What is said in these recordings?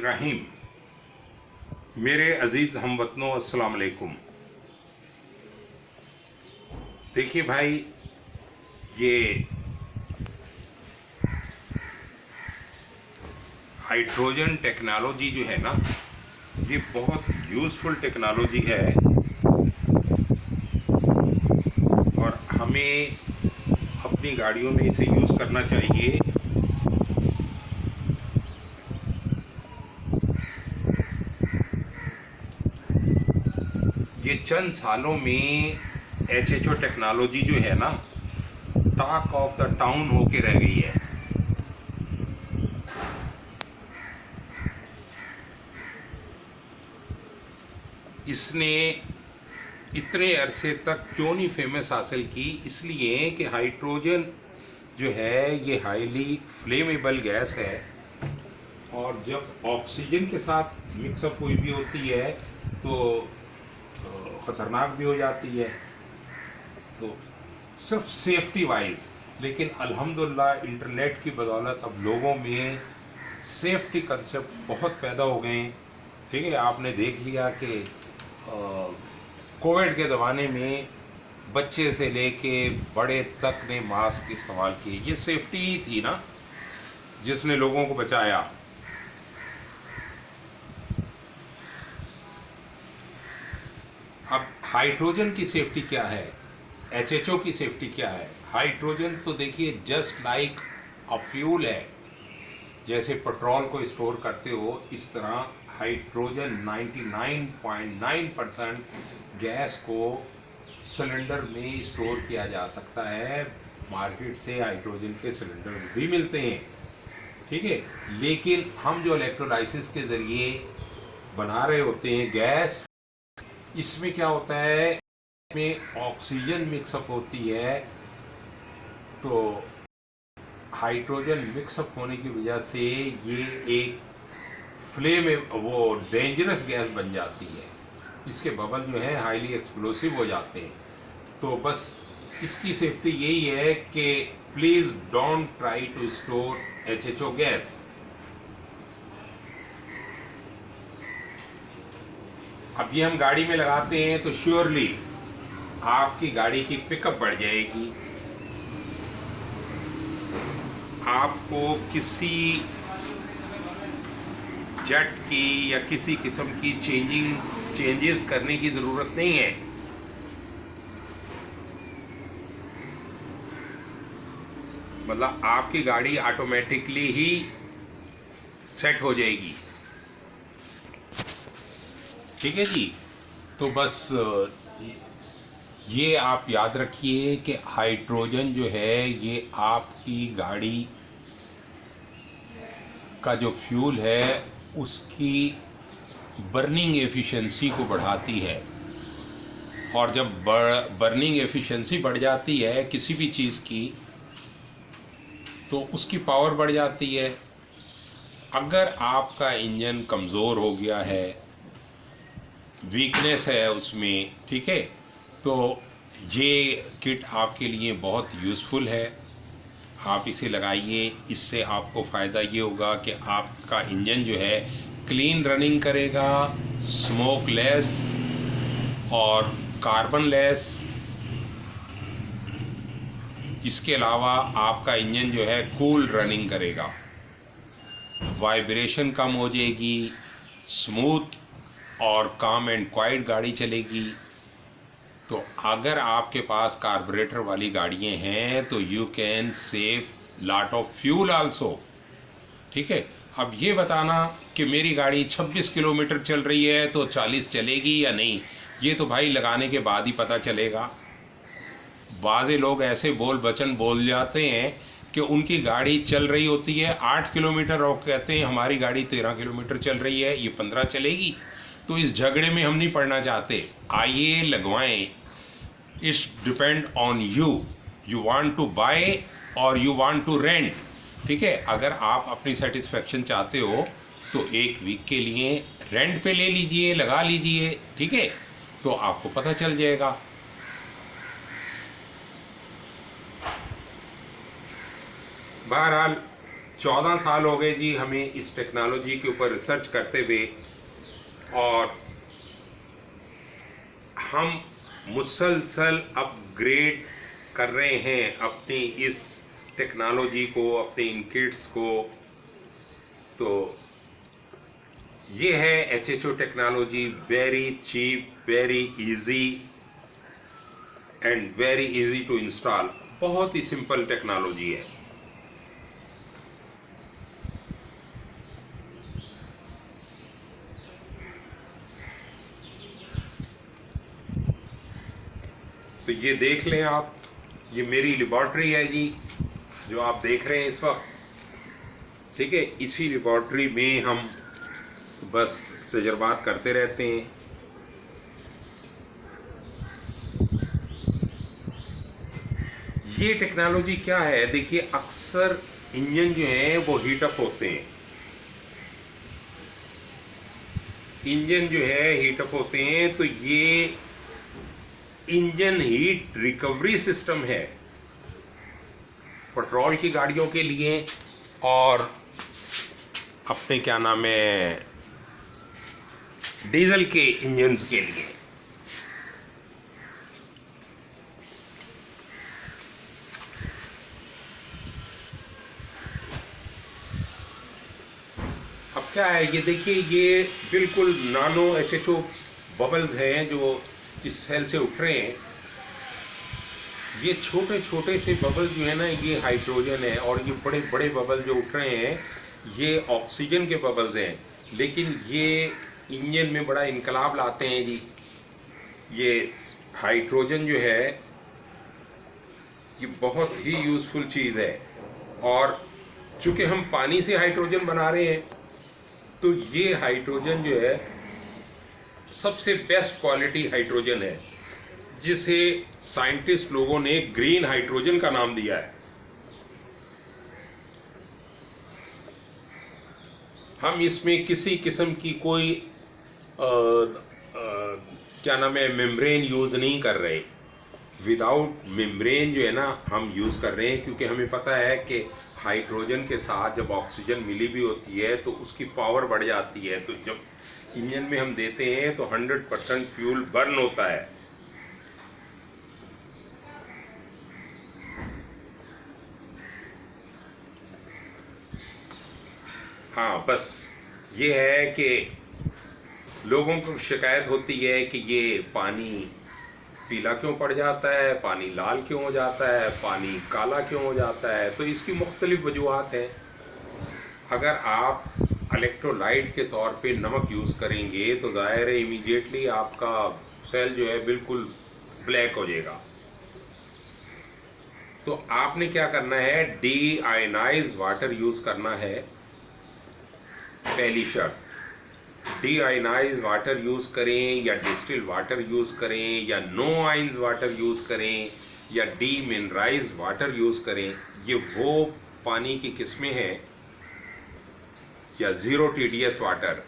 रहीम। मेरे अजीज़ हमवतनों, अस्सलाम वालेकुम। देखिए भाई, ये हाइड्रोजन टेक्नोलॉजी जो है ना, ये बहुत यूज़फुल टेक्नोलॉजी है और हमें अपनी गाड़ियों में इसे यूज़ करना चाहिए। ये चंद सालों में HHO टेक्नोलॉजी जो है ना, टॉक ऑफ द टाउन होके रह गई है। इसने इतने अरसे तक क्यों नहीं फेमस हासिल की? इसलिए कि हाइड्रोजन जो है ये हाईली फ्लेमेबल गैस है और जब ऑक्सीजन के साथ मिक्सअप हुई भी होती है तो ख़तरनाक भी हो जाती है। तो सिर्फ सेफ्टी वाइज, लेकिन अल्हम्दुलिल्लाह इंटरनेट की बदौलत अब लोगों में सेफ्टी कंसेप्ट बहुत पैदा हो गए हैं। ठीक है, आपने देख लिया कि कोविड के ज़माने में बच्चे से लेके बड़े तक ने मास्क इस्तेमाल किए। ये सेफ्टी ही थी ना जिसने लोगों को बचाया। अब हाइड्रोजन की सेफ्टी क्या है, HHO की सेफ्टी क्या है? हाइड्रोजन तो देखिए जस्ट लाइक अ फ्यूल है। जैसे पेट्रोल को स्टोर करते हो, इस तरह हाइड्रोजन 99.9% गैस को सिलेंडर में स्टोर किया जा सकता है। मार्केट से हाइड्रोजन के सिलेंडर भी मिलते हैं, ठीक है। लेकिन हम जो इलेक्ट्रोलाइसिस के ज़रिए बना रहे होते हैं गैस, इसमें क्या होता है, इसमें ऑक्सीजन मिक्सअप होती है, तो हाइड्रोजन मिक्सअप होने की वजह से ये एक फ्लेम वो डेंजरस गैस बन जाती है। इसके बबल जो है हाईली एक्सप्लोसिव हो जाते हैं। तो बस इसकी सेफ्टी यही है कि please don't try to store HHO gas. अब ये हम गाड़ी में लगाते हैं तो श्योरली आपकी गाड़ी की पिकअप बढ़ जाएगी। आपको किसी जेट की या किसी किस्म की चेंजेस करने की ज़रूरत नहीं है। मतलब आपकी गाड़ी ऑटोमेटिकली ही सेट हो जाएगी, ठीक है जी। तो बस ये आप याद रखिए कि हाइड्रोजन जो है ये आपकी गाड़ी का जो फ्यूल है उसकी बर्निंग एफिशिएंसी को बढ़ाती है। और जब बर्निंग एफिशिएंसी बढ़ जाती है किसी भी चीज़ की, तो उसकी पावर बढ़ जाती है। अगर आपका इंजन कमज़ोर हो गया है, वीकनेस है उसमें, ठीक है, तो ये किट आपके लिए बहुत यूज़फुल है। आप इसे लगाइए। इससे आपको फ़ायदा ये होगा कि आपका इंजन जो है क्लीन रनिंग करेगा, स्मोकलेस और कार्बन लेस। इसके अलावा आपका इंजन जो है कूल रनिंग करेगा, वाइब्रेशन कम हो जाएगी, स्मूथ और काम एंड क्वाइट गाड़ी चलेगी। तो अगर आपके पास कार्बोरेटर वाली गाड़ियाँ हैं तो you can save lot of fuel also, ठीक है। अब ये बताना कि मेरी गाड़ी 26 किलोमीटर चल रही है तो 40 चलेगी या नहीं, ये तो भाई लगाने के बाद ही पता चलेगा। बाज़े लोग ऐसे बोल बचन बोल जाते हैं कि उनकी गाड़ी चल रही होती है 8 किलोमीटर और कहते हैं हमारी गाड़ी 13 किलोमीटर चल रही है, ये 15 चलेगी। तो इस झगड़े में हम नहीं पड़ना चाहते, आइए लगवाएं। It's depend on you, you want to buy और यू वांट टू रेंट, ठीक है। अगर आप अपनी सेटिस्फेक्शन चाहते हो तो 1 वीक के लिए रेंट पे ले लीजिए, लगा लीजिए, ठीक है, तो आपको पता चल जाएगा। बहरहाल 14 साल हो गए जी हमें इस टेक्नोलॉजी के ऊपर रिसर्च करते हुए, और हम मुसलसल अपग्रेड कर रहे हैं अपनी इस टेक्नोलॉजी को, अपने इन किट्स को। तो ये है HHO technology, very cheap, very easy and very easy to install. बहुत ही सिंपल टेक्नोलॉजी है। तो ये देख लें आप, ये मेरी लेबॉर्ट्री है जी जो आप देख रहे हैं इस वक्त। ठीक है, इसी लेबॉर्ट्री में हम बस तजर्बात करते रहते हैं। ये टेक्नोलॉजी क्या है, देखिए अक्सर इंजन जो है वो हीटअप होते हैं, इंजन जो है हीटअप होते हैं। तो ये इंजन हीट रिकवरी सिस्टम है पेट्रोल की गाड़ियों के लिए और अपने क्या नाम है डीजल के इंजन्स के लिए। अब क्या है, ये देखिए ये बिल्कुल नानो HHO बबल्स हैं जो इस सेल से उठ रहे हैं। ये छोटे छोटे से बबल जो है ना, ये हाइड्रोजन है, और ये बड़े बड़े बबल जो उठ रहे हैं ये ऑक्सीजन के बबल्स हैं। लेकिन ये इंजन में बड़ा इनकलाब लाते हैं जी। ये हाइड्रोजन जो है ये बहुत ही यूज़फुल चीज़ है, और चूँकि हम पानी से हाइड्रोजन बना रहे हैं तो ये हाइड्रोजन जो है सबसे बेस्ट क्वालिटी हाइड्रोजन है, जिसे साइंटिस्ट लोगों ने ग्रीन हाइड्रोजन का नाम दिया है। हम इसमें किसी किस्म की कोई क्या नाम है मेम्ब्रेन यूज़ नहीं कर रहे। विदाउट मेम्ब्रेन जो है ना हम यूज़ कर रहे हैं, क्योंकि हमें पता है कि हाइड्रोजन के साथ जब ऑक्सीजन मिली भी होती है तो उसकी पावर बढ़ जाती है। तो जब इंजन में हम देते हैं तो 100% फ्यूल बर्न होता है। हाँ, बस ये है कि लोगों को शिकायत होती है कि ये पानी पीला क्यों पड़ जाता है, पानी लाल क्यों हो जाता है, पानी काला क्यों हो जाता है। तो इसकी मुख्तलिफ वजूहात हैं। अगर आप इलेक्ट्रोलाइट के तौर पे नमक यूज़ करेंगे तो ज़ाहिर है इमीडिएटली आपका सेल जो है बिल्कुल ब्लैक हो जाएगा। तो आपने क्या करना है, डी आयनाइज वाटर यूज़ करना है। पहली शर्त, डी आयनाइज वाटर यूज़ करें या डिस्टिल वाटर यूज़ करें या नो आइंस वाटर यूज़ करें या डी मिनरलाइज वाटर यूज़ करें, ये वो पानी की किस्में हैं, या ज़ीरो TDS वाटर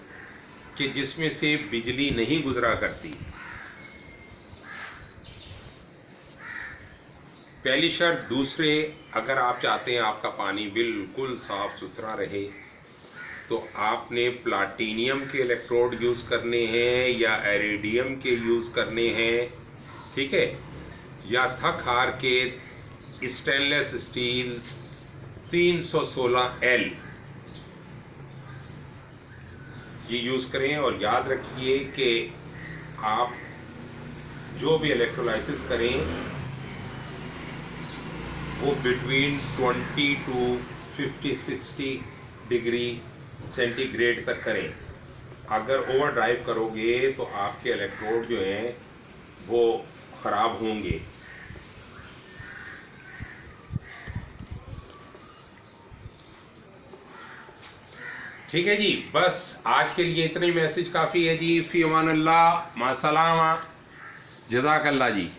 कि जिसमें से बिजली नहीं गुजरा करती। पहली शर्त। दूसरे, अगर आप चाहते हैं आपका पानी बिल्कुल साफ सुथरा रहे तो आपने प्लाटीनियम के इलेक्ट्रोड यूज़ करने हैं या एरिडियम के यूज़ करने हैं, ठीक है, या थक हार के स्टेनलेस स्टील 316L ये यूज़ करें। और याद रखिए कि आप जो भी इलेक्ट्रोलाइसिस करें वो बिटवीन 20 to 50-60 डिग्री सेंटीग्रेड तक करें। अगर ओवर ड्राइव करोगे तो आपके इलेक्ट्रोड जो हैं वो ख़राब होंगे। ठीक है जी, बस आज के लिए इतना ही मैसेज काफ़ी है जी। फ़ी अमान अल्लाह, मा सलामा, जज़ाकल्लाह जी।